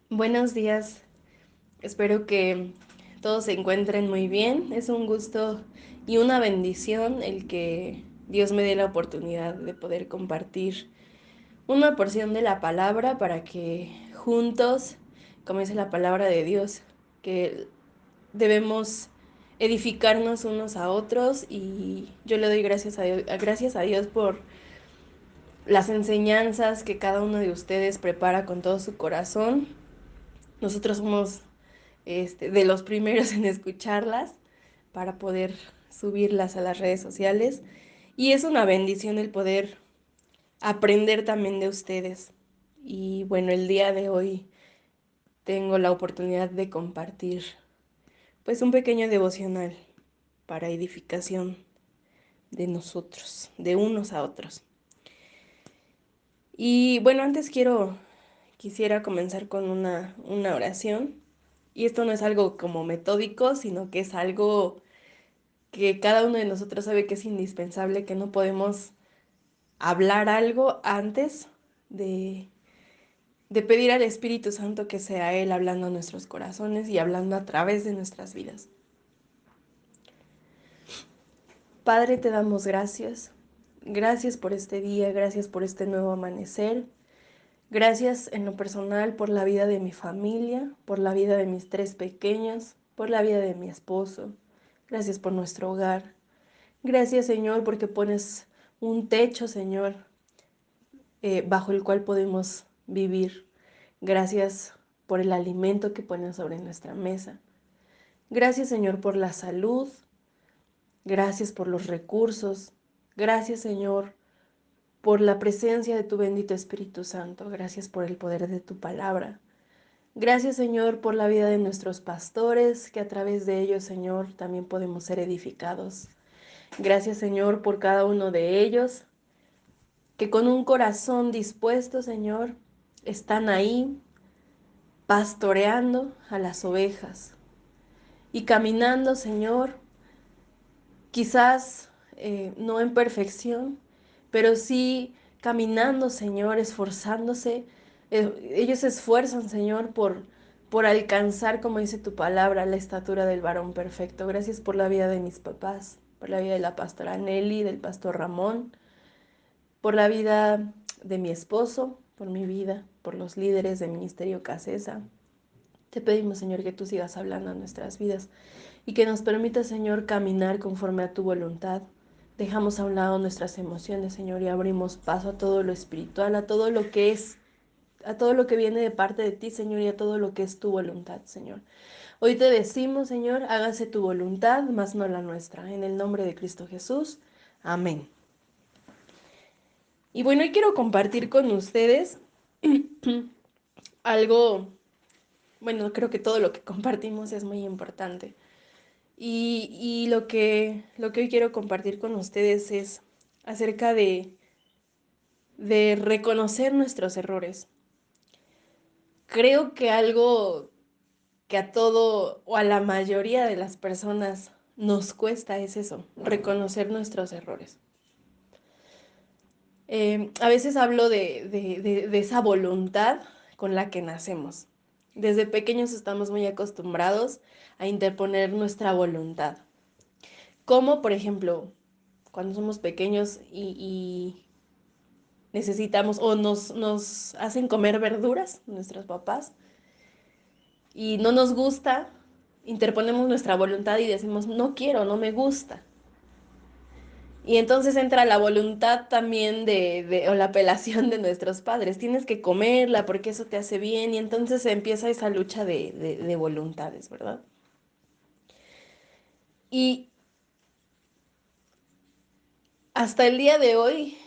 Buenos días, espero que todos se encuentren muy bien. Es un gusto y una bendición el que Dios me dé la oportunidad de poder compartir una porción de la palabra para que juntos, como dice la palabra de Dios, que debemos edificarnos unos a otros y yo le doy gracias a Dios por las enseñanzas que cada uno de ustedes prepara con todo su corazón. Nosotros somos de los primeros en escucharlas para poder subirlas a las redes sociales. Y es una bendición el poder aprender también de ustedes. Y bueno, el día de hoy tengo la oportunidad de compartir pues un pequeño devocional para edificación de nosotros, de unos a otros. Y bueno, antes quisiera comenzar con una oración. Y esto no es algo como metódico, sino que es algo que cada uno de nosotros sabe que es indispensable, que no podemos hablar algo antes de, de pedir al Espíritu Santo que sea Él hablando a nuestros corazones y hablando a través de nuestras vidas. Padre, te damos gracias. Gracias por este día, gracias por este nuevo amanecer. Gracias en lo personal por la vida de mi familia, por la vida de mis tres pequeños, por la vida de mi esposo. Gracias por nuestro hogar. Gracias, Señor, porque pones un techo, Señor, bajo el cual podemos vivir. Gracias por el alimento que pones sobre nuestra mesa. Gracias, Señor, por la salud. Gracias por los recursos. Gracias, Señor, por la presencia de tu bendito Espíritu Santo. Gracias por el poder de tu palabra. Gracias, Señor, por la vida de nuestros pastores, que a través de ellos, Señor, también podemos ser edificados. Gracias, Señor, por cada uno de ellos, que con un corazón dispuesto, Señor, están ahí pastoreando a las ovejas y caminando, Señor, quizás no en perfección, pero sí caminando, Señor, esforzándose. Ellos se esfuerzan, Señor, por alcanzar, como dice tu palabra, la estatura del varón perfecto. Gracias por la vida de mis papás, por la vida de la pastora Nelly, del pastor Ramón, por la vida de mi esposo, por mi vida, por los líderes del Ministerio Casesa. Te pedimos, Señor, que tú sigas hablando a nuestras vidas y que nos permita, Señor, caminar conforme a tu voluntad. Dejamos a un lado nuestras emociones, Señor, y abrimos paso a todo lo espiritual, a todo lo que es, a todo lo que viene de parte de ti, Señor, y a todo lo que es tu voluntad, Señor. Hoy te decimos, Señor, hágase tu voluntad, mas no la nuestra. En el nombre de Cristo Jesús. Amén. Y bueno, hoy quiero compartir con ustedes algo, bueno, creo que todo lo que compartimos es muy importante. Y lo que hoy quiero compartir con ustedes es acerca de reconocer nuestros errores. Creo que algo que a todo o a la mayoría de las personas nos cuesta es eso, reconocer nuestros errores. A veces hablo de esa voluntad con la que nacemos. Desde pequeños estamos muy acostumbrados a interponer nuestra voluntad. Como, por ejemplo, cuando somos pequeños y necesitamos o nos hacen comer verduras nuestros papás y no nos gusta, interponemos nuestra voluntad y decimos, no quiero, no me gusta. Y entonces entra la voluntad también o la apelación de nuestros padres. Tienes que comerla porque eso te hace bien. Y entonces empieza esa lucha de voluntades, ¿verdad? Y hasta el día de hoy,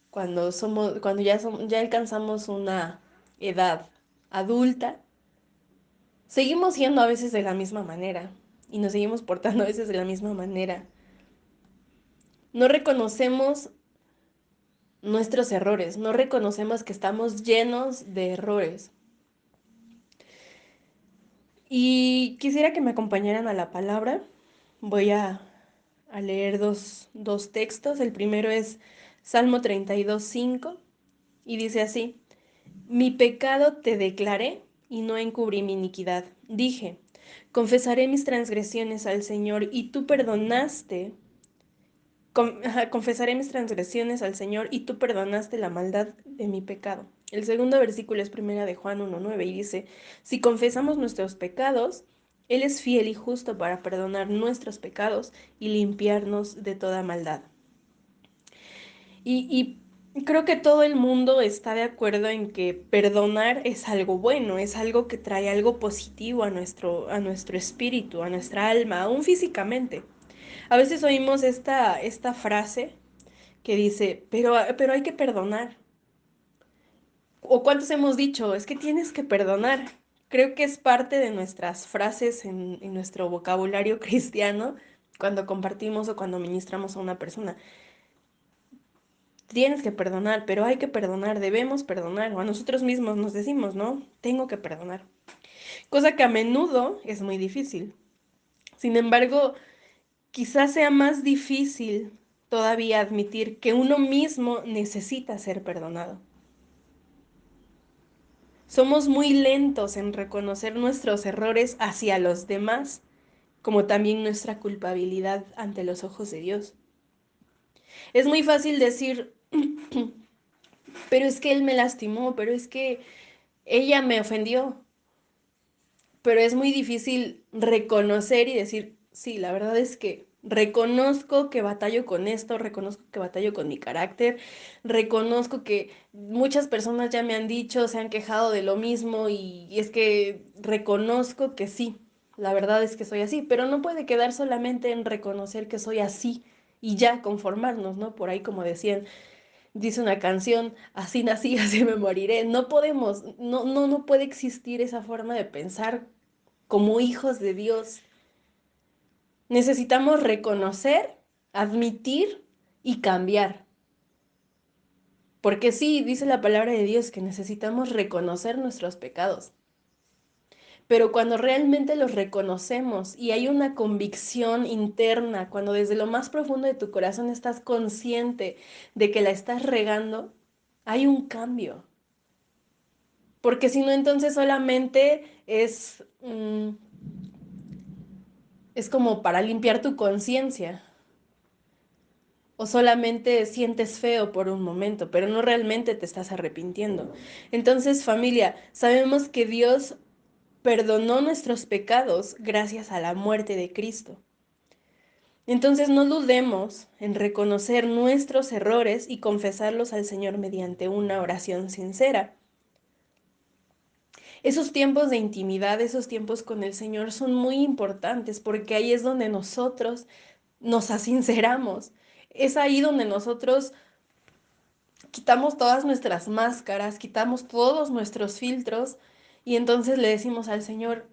cuando ya alcanzamos una edad adulta, seguimos siendo a veces de la misma manera y nos seguimos portando a veces de la misma manera. No reconocemos nuestros errores, no reconocemos que estamos llenos de errores. Y quisiera que me acompañaran a la palabra. Voy a leer dos textos. El primero es Salmo 32:5 y dice así: Mi pecado te declaré y no encubrí mi iniquidad. Dije, confesaré mis transgresiones al Señor y tú perdonaste. Confesaré mis transgresiones al Señor y tú perdonaste la maldad de mi pecado. El segundo versículo es primera de Juan 1:9 y dice, si confesamos nuestros pecados, Él es fiel y justo para perdonar nuestros pecados y limpiarnos de toda maldad. Y creo que todo el mundo está de acuerdo en que perdonar es algo bueno, es algo que trae algo positivo a nuestro espíritu, a nuestra alma, aún físicamente. A veces oímos esta frase que dice, pero hay que perdonar. ¿O cuántos hemos dicho? Es que tienes que perdonar. Creo que es parte de nuestras frases en nuestro vocabulario cristiano cuando compartimos o cuando ministramos a una persona. Tienes que perdonar, pero hay que perdonar, debemos perdonar. O a nosotros mismos nos decimos, ¿no? Tengo que perdonar. Cosa que a menudo es muy difícil. Sin embargo, quizás sea más difícil todavía admitir que uno mismo necesita ser perdonado. Somos muy lentos en reconocer nuestros errores hacia los demás, como también nuestra culpabilidad ante los ojos de Dios. Es muy fácil decir, pero es que él me lastimó, pero es que ella me ofendió. Pero es muy difícil reconocer y decir, sí, la verdad es que reconozco que batallo con esto, reconozco que batallo con mi carácter, reconozco que muchas personas ya me han dicho, se han quejado de lo mismo y es que reconozco que sí, la verdad es que soy así, pero no puede quedar solamente en reconocer que soy así y ya conformarnos, ¿no? Por ahí como decían, dice una canción, así nací, así me moriré. No podemos, no puede existir esa forma de pensar como hijos de Dios. Necesitamos reconocer, admitir y cambiar. Porque sí, dice la palabra de Dios que necesitamos reconocer nuestros pecados. Pero cuando realmente los reconocemos y hay una convicción interna, cuando desde lo más profundo de tu corazón estás consciente de que la estás regando, hay un cambio. Porque si no, entonces solamente es como para limpiar tu conciencia. O solamente sientes feo por un momento, pero no realmente te estás arrepintiendo. Entonces, familia, sabemos que Dios perdonó nuestros pecados gracias a la muerte de Cristo. Entonces no dudemos en reconocer nuestros errores y confesarlos al Señor mediante una oración sincera. Esos tiempos de intimidad, esos tiempos con el Señor son muy importantes porque ahí es donde nosotros nos asinceramos. Es ahí donde nosotros quitamos todas nuestras máscaras, quitamos todos nuestros filtros y entonces le decimos al Señor,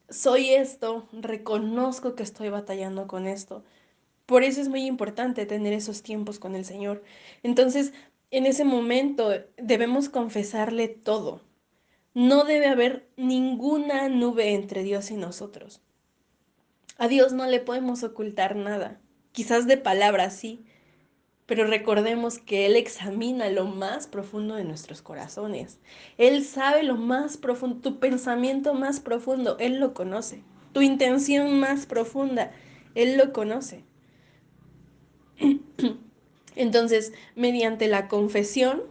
soy esto, reconozco que estoy batallando con esto. Por eso es muy importante tener esos tiempos con el Señor. Entonces, en ese momento debemos confesarle todo. No debe haber ninguna nube entre Dios y nosotros. A Dios no le podemos ocultar nada. Quizás de palabras sí, pero recordemos que Él examina lo más profundo de nuestros corazones. Él sabe lo más profundo, tu pensamiento más profundo, Él lo conoce. Tu intención más profunda, Él lo conoce. Entonces, mediante la confesión,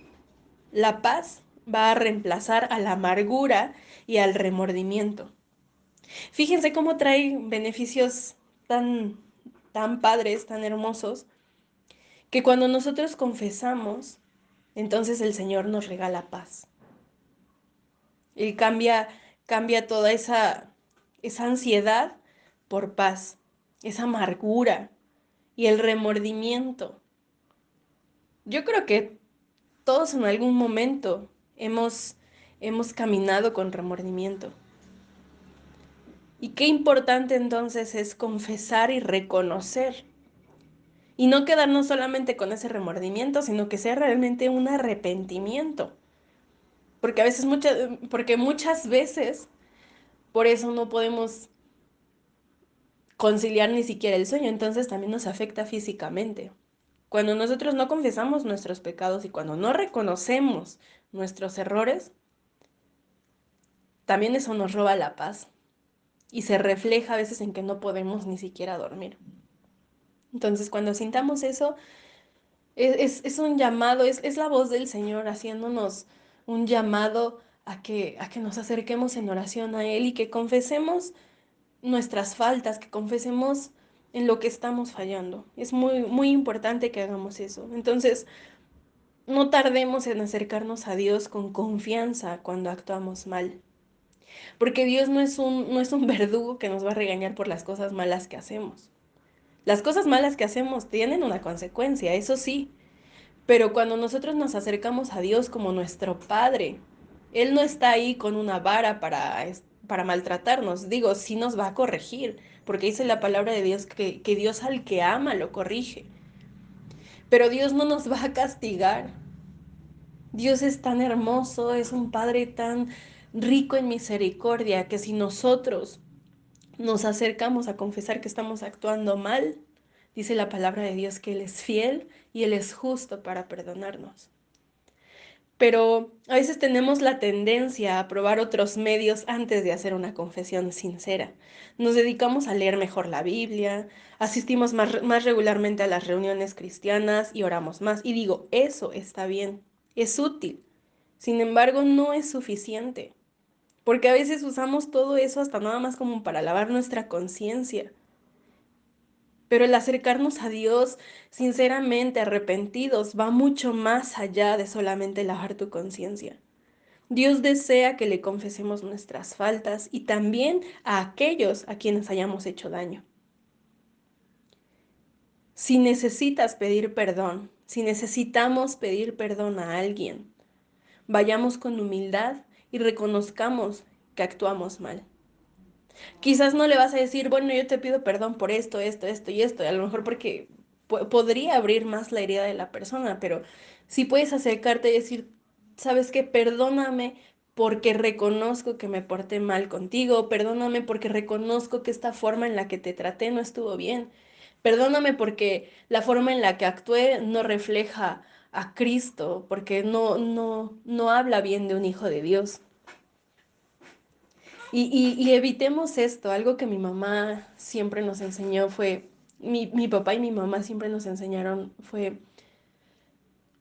la paz va a reemplazar a la amargura y al remordimiento. Fíjense cómo trae beneficios tan padres, tan hermosos, que cuando nosotros confesamos, entonces el Señor nos regala paz. Y cambia toda esa ansiedad por paz, esa amargura y el remordimiento. Yo creo que todos en algún momento hemos caminado con remordimiento. Y qué importante entonces es confesar y reconocer. Y no quedarnos solamente con ese remordimiento, sino que sea realmente un arrepentimiento. Porque muchas veces por eso no podemos conciliar ni siquiera el sueño, entonces también nos afecta físicamente. Cuando nosotros no confesamos nuestros pecados y cuando no reconocemos nuestros errores, también eso nos roba la paz y se refleja a veces en que no podemos ni siquiera dormir. Entonces, cuando sintamos eso, es un llamado, es la voz del Señor haciéndonos un llamado a que nos acerquemos en oración a Él y que confesemos nuestras faltas, que confesemos en lo que estamos fallando. Es muy, muy importante que hagamos eso. Entonces, no tardemos en acercarnos a Dios con confianza cuando actuamos mal, porque Dios no es un verdugo que nos va a regañar por las cosas malas que hacemos. Las cosas malas que hacemos tienen una consecuencia, eso sí, pero cuando nosotros nos acercamos a Dios como nuestro Padre, Él no está ahí con una vara para maltratarnos. Digo, sí nos va a corregir, porque dice la palabra de Dios que Dios al que ama lo corrige. Pero Dios no nos va a castigar. Dios es tan hermoso, es un Padre tan rico en misericordia, que si nosotros nos acercamos a confesar que estamos actuando mal, dice la palabra de Dios que Él es fiel y Él es justo para perdonarnos. Pero a veces tenemos la tendencia a probar otros medios antes de hacer una confesión sincera. Nos dedicamos a leer mejor la Biblia, asistimos más regularmente a las reuniones cristianas y oramos más. Y digo, eso está bien, es útil. Sin embargo, no es suficiente, porque a veces usamos todo eso hasta nada más como para lavar nuestra conciencia. Pero el acercarnos a Dios sinceramente arrepentidos va mucho más allá de solamente lavar tu conciencia. Dios desea que le confesemos nuestras faltas y también a aquellos a quienes hayamos hecho daño. Si necesitas pedir perdón, si necesitamos pedir perdón a alguien, vayamos con humildad y reconozcamos que actuamos mal. Quizás no le vas a decir, bueno, yo te pido perdón por esto y esto, y a lo mejor porque podría abrir más la herida de la persona, pero si puedes acercarte y decir, ¿sabes qué? Perdóname porque reconozco que me porté mal contigo, perdóname porque reconozco que esta forma en la que te traté no estuvo bien, perdóname porque la forma en la que actué no refleja a Cristo, porque no habla bien de un hijo de Dios. Y evitemos esto. Algo que mi mamá siempre nos enseñó fue, mi papá y mi mamá siempre nos enseñaron fue,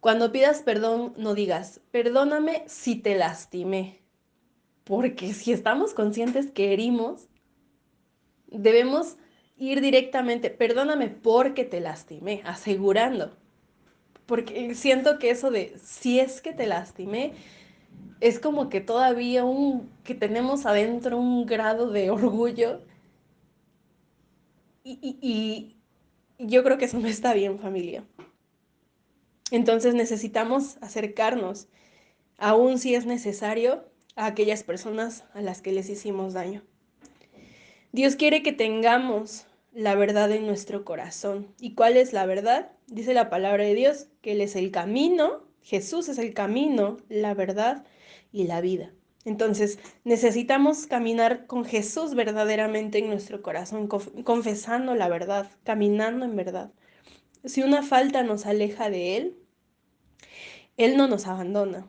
cuando pidas perdón, no digas, perdóname si te lastimé. Porque si estamos conscientes que herimos, debemos ir directamente, perdóname porque te lastimé, asegurando. Porque siento que eso de si es que te lastimé, es como que todavía que tenemos adentro un grado de orgullo y yo creo que eso no está bien, familia. Entonces necesitamos acercarnos, aun si es necesario, a aquellas personas a las que les hicimos daño. Dios quiere que tengamos la verdad en nuestro corazón. ¿Y cuál es la verdad? Dice la palabra de Dios que Él es el camino, Jesús es el camino, la verdad y la vida. Entonces necesitamos caminar con Jesús verdaderamente en nuestro corazón, confesando la verdad, caminando en verdad. Si una falta nos aleja de Él no nos abandona,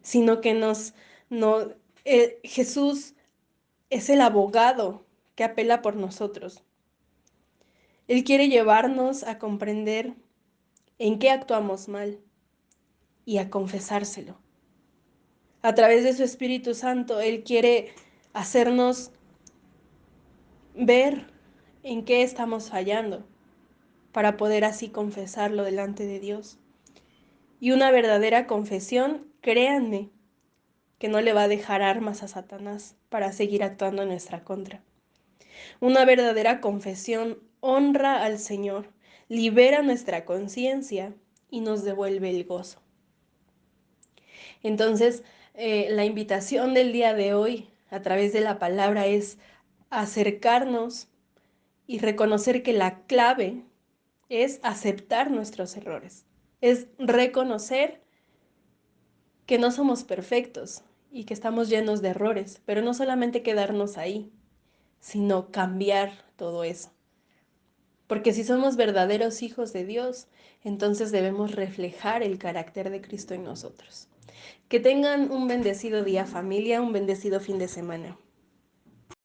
sino que no, Jesús es el abogado que apela por nosotros. Él quiere llevarnos a comprender en qué actuamos mal y a confesárselo. A través de su Espíritu Santo, Él quiere hacernos ver en qué estamos fallando para poder así confesarlo delante de Dios. Y una verdadera confesión, créanme, que no le va a dejar armas a Satanás para seguir actuando en nuestra contra. Una verdadera confesión honra al Señor, libera nuestra conciencia y nos devuelve el gozo. Entonces, la invitación del día de hoy a través de la palabra es acercarnos y reconocer que la clave es aceptar nuestros errores, es reconocer que no somos perfectos y que estamos llenos de errores, pero no solamente quedarnos ahí, sino cambiar todo eso. Porque si somos verdaderos hijos de Dios, entonces debemos reflejar el carácter de Cristo en nosotros. Que tengan un bendecido día familia, un bendecido fin de semana.